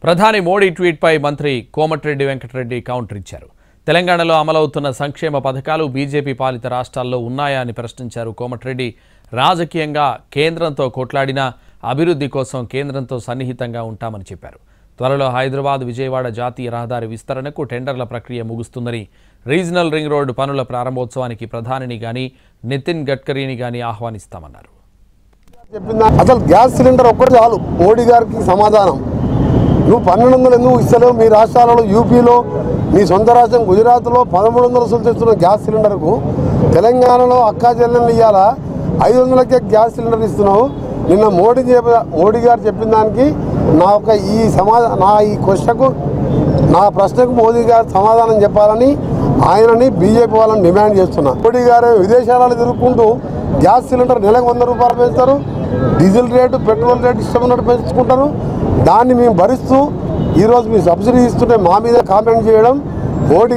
ప్రధాని మోడీ ట్వీట్పై మంత్రి కోమటిరెడ్డి వెంకటరెడ్డి కౌంటర్ ఇచ్చారు. తెలంగాణలో అమలవుతున్న సంక్షేమ పథకాలు బీజేపీ పాలిత రాష్ట్రాల్లో ఉన్నాయా అని ప్రశ్నించారు కోమటిరెడ్డి. రాజకీయంగా కేంద్రంతో కొట్లాడినా అభివృద్ధి కోసం కేంద్రంతో సన్నిహితంగా ఉంటామని చెప్పారు. త్వరలో హైదరాబాద్ విజయవాడ జాతీయ రహదారి విస్తరణకు టెండర్ల ప్రక్రియ ముగుస్తుందని, రీజనల్ రింగ్ రోడ్డు పనుల ప్రారంభోత్సవానికి ప్రధానిని గాని నితిన్ గడ్కరీని గాని ఆహ్వానిస్తామన్నారు. అసలు గ్యాస్ సిలిండర్ ఒక్కటి చాలు మోడీ గారికి సమాధానం. నువ్వు 1200 ఎందుకు ఇస్తలేవు? మీ రాష్ట్రాలలో యూపీలో, మీ సొంత రాష్ట్రం గుజరాత్లో 1300 వసూలు చేస్తున్న గ్యాస్ సిలిండర్కు తెలంగాణలో అక్కా చెల్లెళ్ళు ఇవ్వాలా 500కే గ్యాస్ సిలిండర్ ఇస్తున్నావు. నిన్న మోడీ గారు చెప్పిన దానికి నా ప్రశ్నకు మోదీ గారు సమాధానం చెప్పాలని ఆయనని బీజేపీ వాళ్ళని డిమాండ్ చేస్తున్నా. మోడీ గారు విదేశాలలో తిరుగుకుంటూ గ్యాస్ సిలిండర్ నెలకు 100 రూపాయలు పెంచుతారు, డీజిల్ రేటు పెట్రోల్ రేటు ఇష్టం ఉన్నట్టు పెంచుకుంటారు. దాన్ని మేము భరిస్తూ ఈరోజు మీ సబ్సిడీ ఇస్తుంటే మా మీద కామెంట్ చేయడం మోడీ